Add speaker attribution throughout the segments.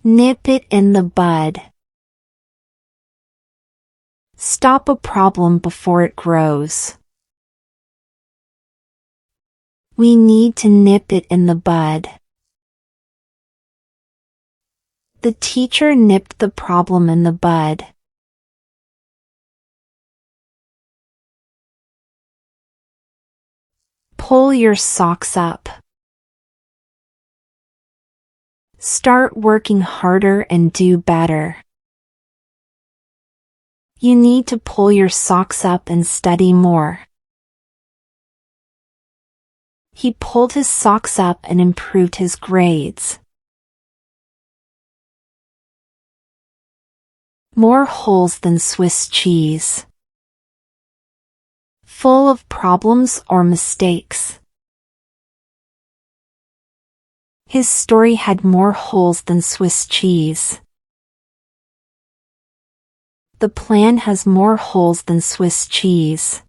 Speaker 1: Nip it in the bud. Stop a problem before it grows. We need to nip it in the bud. The teacher nipped the problem in the bud. Pull your socks up. Start working harder and do better. You need to pull your socks up and study more. He pulled his socks up and improved his grades. More holes than Swiss cheese. Full of problems or mistakes. His story had more holes than Swiss cheese. The plan has more holes than Swiss cheese.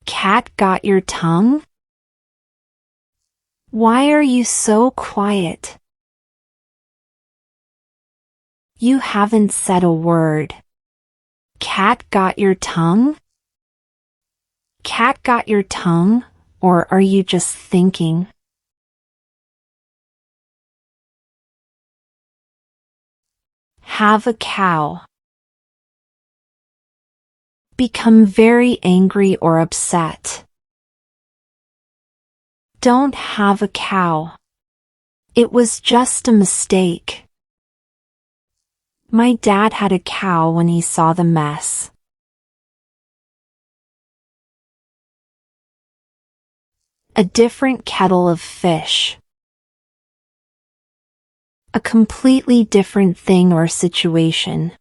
Speaker 1: Cat got your tongue? Why are you so quiet? You haven't said a word. Cat got your tongue? Cat got your tongue, or are you just thinking? Have a cow. Become very angry or upset. Don't have a cow. It was just a mistake. My dad had a cow when he saw the mess. A different kettle of fish. A completely different thing or situation.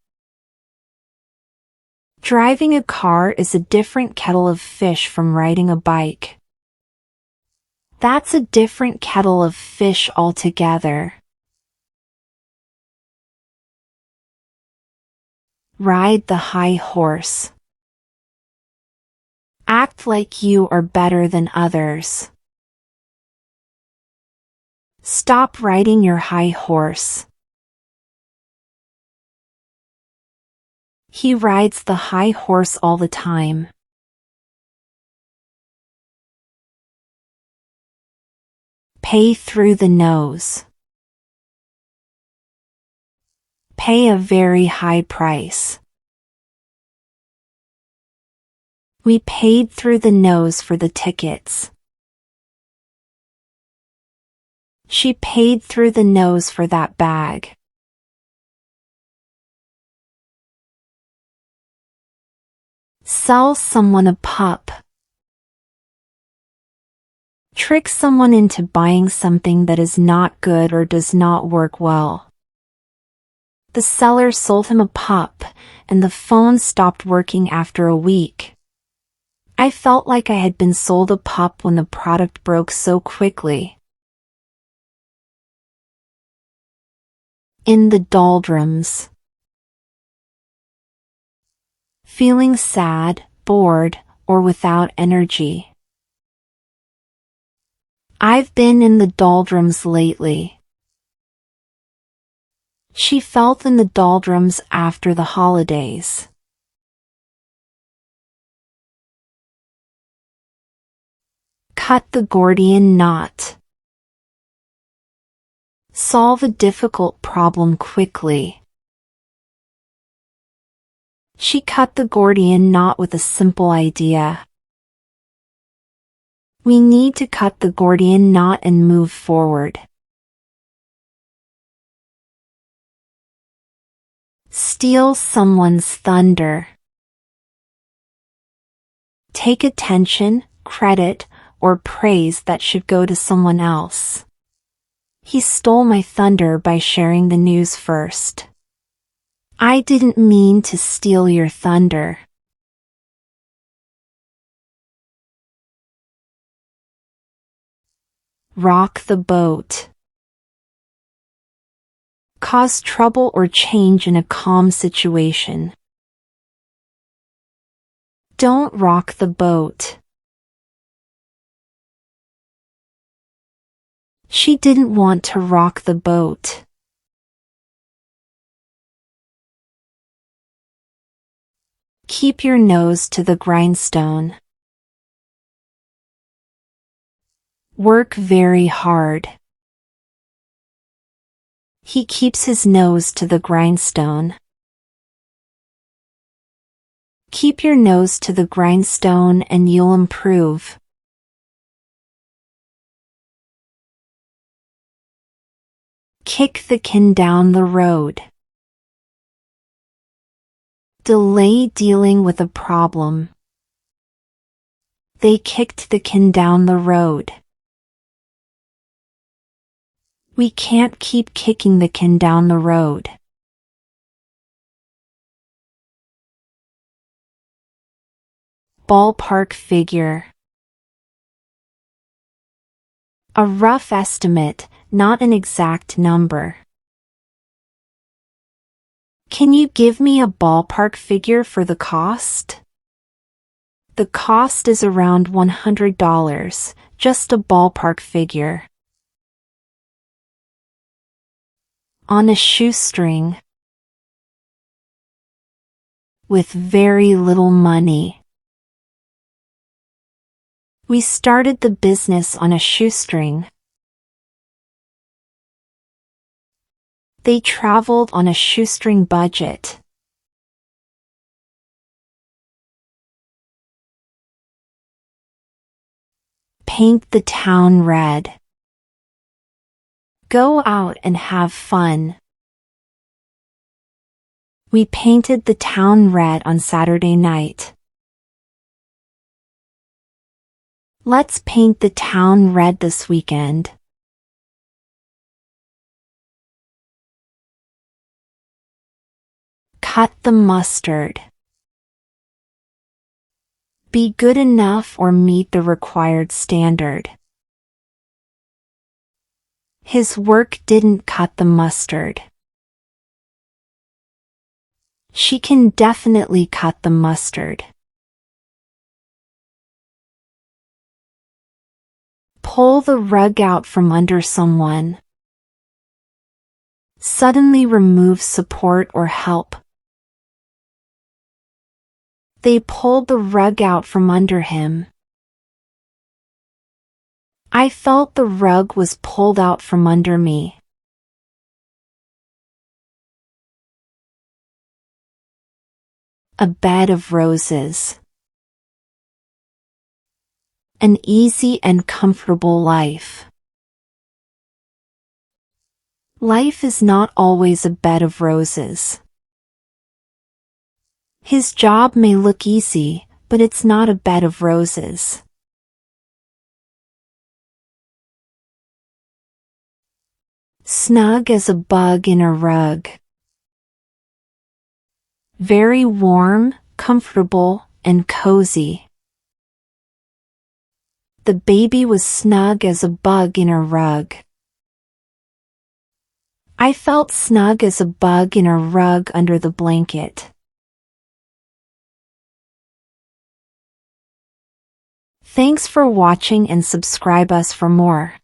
Speaker 1: Driving a car is a different kettle of fish from riding a bike. That's a different kettle of fish altogether. Ride the high horse. Act like you are better than others. Stop riding your high horse. He rides the high horse all the time. Pay through the nose. Pay a very high price. We paid through the nose for the tickets. She paid through the nose for that bag. Sell someone a pup. Trick someone into buying something that is not good or does not work well. The seller sold him a pup, and the phone stopped working after a week. I felt like I had been sold a pup when the product broke so quickly. In the doldrums. Feeling sad, bored, or without energy. I've been in the doldrums lately. She felt in the doldrums after the holidays. Cut the Gordian knot. Solve a difficult problem quickly. She cut the Gordian knot with a simple idea. We need to cut the Gordian knot and move forward. Steal someone's thunder. Take attention, credit, or praise that should go to someone else. He stole my thunder by sharing the news first. I didn't mean to steal your thunder. Rock the boat. Cause trouble or change in a calm situation. Don't rock the boat. She didn't want to rock the boat. Keep your nose to the grindstone. Work very hard. He keeps his nose to the grindstone. Keep your nose to the grindstone and you'll improve. Kick the can down the road. Delay dealing with a problem. They kicked the can down the road. We can't keep kicking the can down the road. Ballpark figure. A rough estimate, not an exact number. Can you give me a ballpark figure for the cost? The cost is around $100, just a ballpark figure. On a shoestring. With very little money. We started the business on a shoestring. They traveled on a shoestring budget. Paint the town red. Go out and have fun. We painted the town red on Saturday night. Let's paint the town red this weekend. Cut the mustard. Be good enough or meet the required standard. His work didn't cut the mustard. She can definitely cut the mustard. Pull the rug out from under someone. Suddenly remove support or help. They pulled the rug out from under him. I felt the rug was pulled out from under me. A bed of roses. An easy and comfortable life. Life is not always a bed of roses. His job may look easy, but it's not a bed of roses. Snug as a bug in a rug. Very warm, comfortable, and cozy. The baby was snug as a bug in a rug. I felt snug as a bug in a rug under the blanket. Thanks for watching and subscribe us for more.